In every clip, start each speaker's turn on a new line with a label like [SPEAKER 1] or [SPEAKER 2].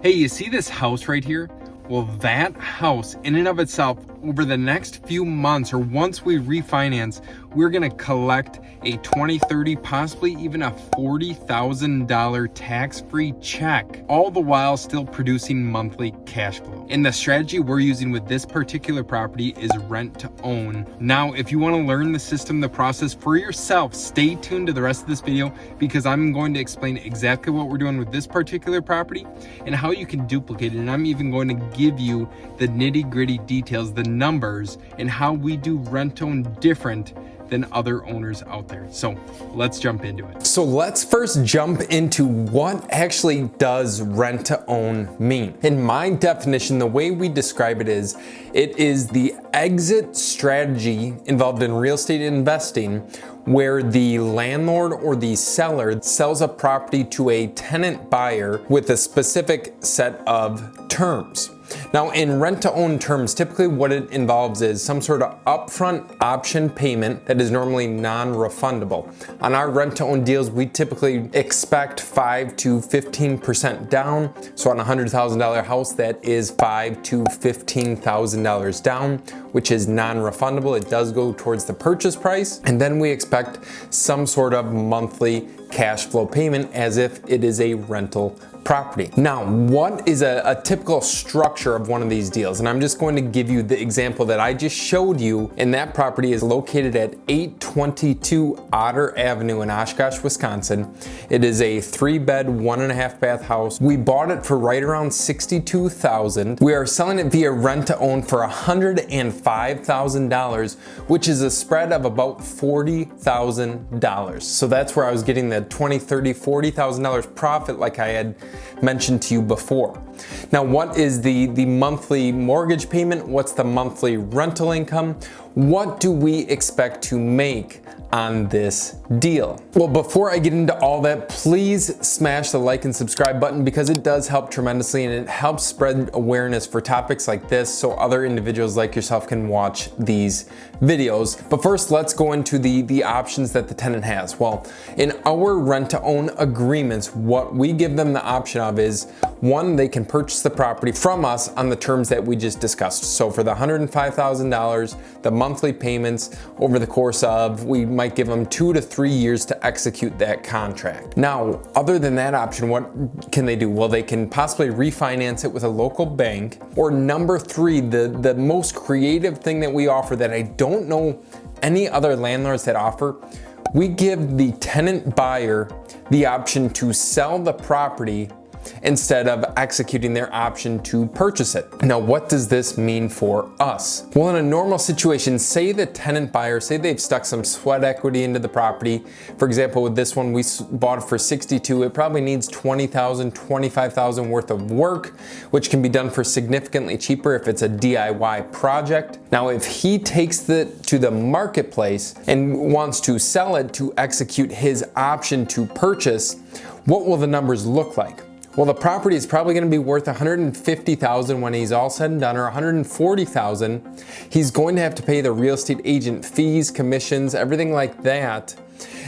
[SPEAKER 1] Hey, you see this house right here? Well, that house in and of itself, over the next few months or once we refinance, we're gonna collect a $20, $30, possibly even a $40,000 tax-free check, all the while still producing monthly cash flow. And the strategy we're using with this particular property is rent to own. Now, if you wanna learn the system, the process for yourself, stay tuned to the rest of this video because I'm going to explain exactly what we're doing with this particular property and how you can duplicate it. And I'm even going to give you the nitty-gritty details, the numbers, and how we do rent to own different than other owners out there. So let's jump into it.
[SPEAKER 2] So let's first jump into what actually does rent to own mean. In my definition, the way we describe it is the exit strategy involved in real estate investing where the landlord or the seller sells a property to a tenant buyer with a specific set of terms. Now, in rent-to-own terms, typically what it involves is some sort of upfront option payment that is normally non-refundable. On our rent-to-own deals, we typically expect 5 to 15% down. So on a $100,000 house, that is $5,000 to $15,000 down, which is non-refundable. It does go towards the purchase price. And then we expect some sort of monthly cash flow payment as if it is a rental property. Now, what is a typical structure of one of these deals? And I'm just going to give you the example that I just showed you, and that property is located at 822 Otter Avenue in Oshkosh, Wisconsin. It is a 3-bed, 1.5 bath house. We bought it for right around $62,000. We are selling it via rent to own for $105,000, which is a spread of about $40,000. So that's where I was getting the $20,000, $30,000, $40,000 profit like I had mentioned to you before. Now, what is the monthly mortgage payment? What's the monthly rental income? What do we expect to make on this deal? Well, before I get into all that, please smash the like and subscribe button because it does help tremendously and it helps spread awareness for topics like this so other individuals like yourself can watch these videos. But first, let's go into the options that the tenant has. Well, in our rent to own agreements, what we give them the option of is, one, they can purchase the property from us on the terms that we just discussed. So for the $105,000, the monthly payments over the course of, we might give them 2 to 3 years to execute that contract. Now, other than that option, what can they do? Well, they can possibly refinance it with a local bank, or number 3, the most creative thing that we offer that I don't know any other landlords that offer, we give the tenant buyer the option to sell the property instead of executing their option to purchase it. Now, what does this mean for us? Well, in a normal situation, say the tenant buyer, say they've stuck some sweat equity into the property. For example, with this one, we bought it for $62,000. It probably needs $20,000, $25,000 worth of work, which can be done for significantly cheaper if it's a DIY project. Now, if he takes it to the marketplace and wants to sell it to execute his option to purchase, what will the numbers look like? Well, the property is probably going to be worth $150,000 when he's all said and done, or $140,000. He's going to have to pay the real estate agent fees, commissions, everything like that.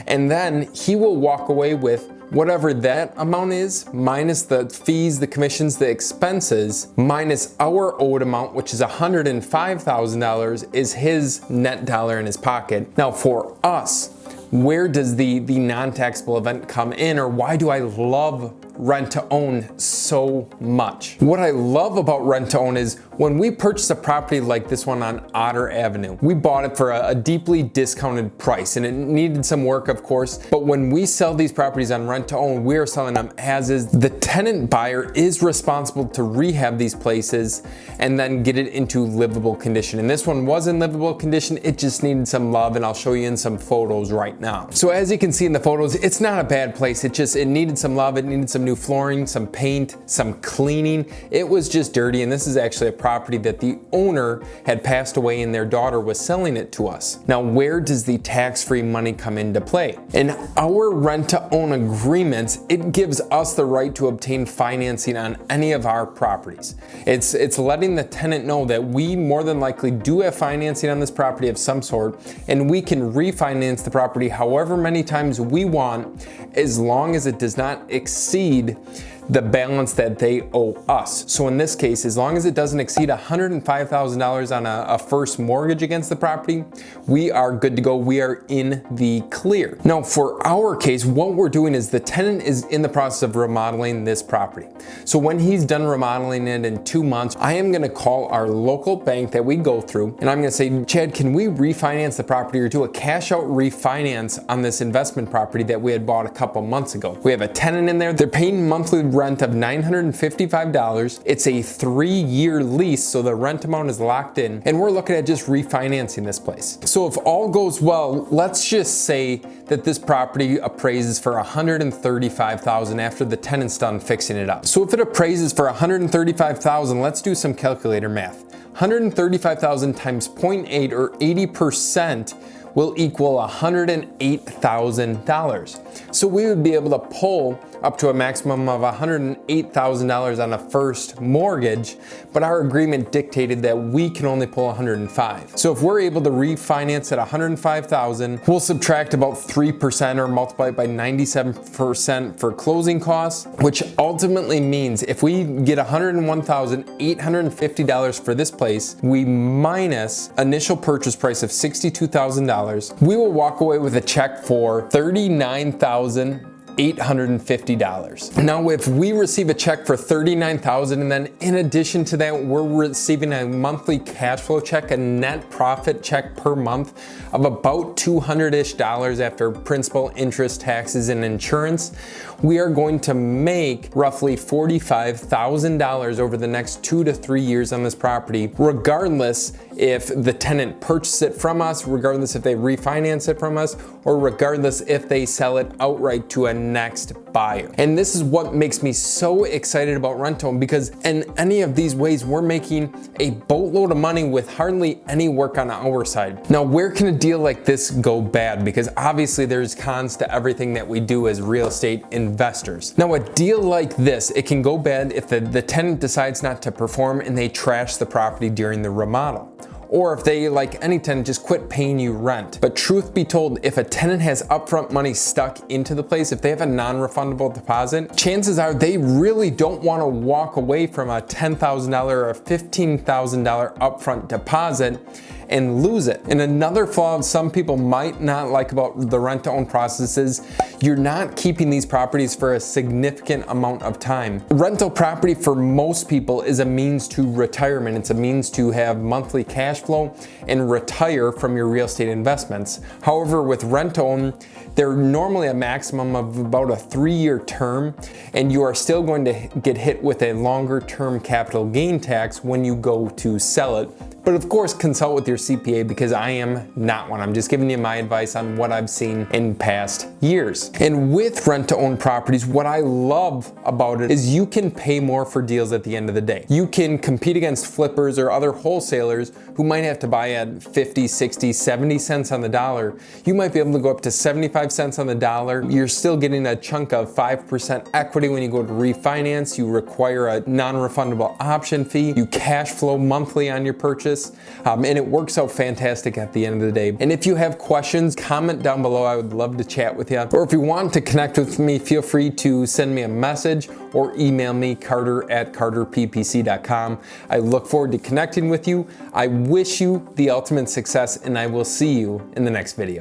[SPEAKER 2] And then he will walk away with whatever that amount is, minus the fees, the commissions, the expenses, minus our owed amount, which is $105,000, is his net dollar in his pocket. Now, for us, where does the non-taxable event come in, or why do I love rent to own so much? What I love about rent to own is when we purchase a property like this one on Otter Avenue, we bought it for a deeply discounted price and it needed some work, of course. But when we sell these properties on rent to own, we are selling them as is. The tenant buyer is responsible to rehab these places and then get it into livable condition. And this one was in livable condition. It just needed some love, and I'll show you in some photos right now. So as you can see in the photos, it's not a bad place. It needed some love. It needed some new flooring, some paint, some cleaning. It was just dirty, and this is actually a property that the owner had passed away and their daughter was selling it to us. Now, where does the tax-free money come into play? In our rent-to-own agreements, it gives us the right to obtain financing on any of our properties. It's letting the tenant know that we more than likely do have financing on this property of some sort, and we can refinance the property however many times we want, as long as it does not exceed the balance that they owe us. So in this case, as long as it doesn't exceed $105,000 on a first mortgage against the property, we are good to go. We are in the clear. Now for our case, what we're doing is the tenant is in the process of remodeling this property. So when he's done remodeling it in 2 months, I am gonna call our local bank that we go through, and I'm gonna say, Chad, can we refinance the property or do a cash out refinance on this investment property that we had bought a couple months ago? We have a tenant in there. They're paying monthly rent of $955. It's a 3-year lease, so the rent amount is locked in, and we're looking at just refinancing this place. So if all goes well, let's just say that this property appraises for $135,000 after the tenant's done fixing it up. So if it appraises for $135,000, let's do some calculator math. 135,000 times 0.8 or 80% will equal $108,000. So we would be able to pull up to a maximum of $108,000 on a first mortgage, but our agreement dictated that we can only pull $105,000. So if we're able to refinance at $105,000, we'll subtract about 3% or multiply it by 97% for closing costs, which ultimately means if we get $101,850 for this place, we minus initial purchase price of $62,000, we will walk away with a check for $39,850. Now, if we receive a check for $39,000 and then in addition to that, we're receiving a monthly cash flow check, a net profit check per month of about $200-ish after principal, interest, taxes, and insurance, we are going to make roughly $45,000 over the next 2 to 3 years on this property, regardless if the tenant purchases it from us, regardless if they refinance it from us, or regardless if they sell it outright to a next buyer. And this is what makes me so excited about rent-to-own, because in any of these ways, we're making a boatload of money with hardly any work on our side. Now, where can a deal like this go bad? Because obviously there's cons to everything that we do as real estate investors. Now, a deal like this, it can go bad if the tenant decides not to perform and they trash the property during the remodel. Or if they, like any tenant, just quit paying you rent. But truth be told, if a tenant has upfront money stuck into the place, if they have a non-refundable deposit, chances are they really don't want to walk away from a $10,000 or a $15,000 upfront deposit and lose it. And another flaw some people might not like about the rent-to-own process is you're not keeping these properties for a significant amount of time. Rental property for most people is a means to retirement. It's a means to have monthly cash flow and retire from your real estate investments. However, with rent-to-own, they're normally a maximum of about a 3-year term, and you are still going to get hit with a longer term capital gain tax when you go to sell it. But of course, consult with your CPA, because I am not one. I'm just giving you my advice on what I've seen in past years. And with rent-to-own properties, what I love about it is you can pay more for deals at the end of the day. You can compete against flippers or other wholesalers who might have to buy at 50, 60, 70 cents on the dollar. You might be able to go up to 75 cents on the dollar. You're still getting a chunk of 5% equity when you go to refinance. You require a non-refundable option fee. You cash flow monthly on your purchase. And it works out fantastic at the end of the day. And if you have questions, comment down below. I would love to chat with you. Or if you want to connect with me, feel free to send me a message or email me, carter@carterppc.com. I look forward to connecting with you. I wish you the ultimate success, and I will see you in the next video.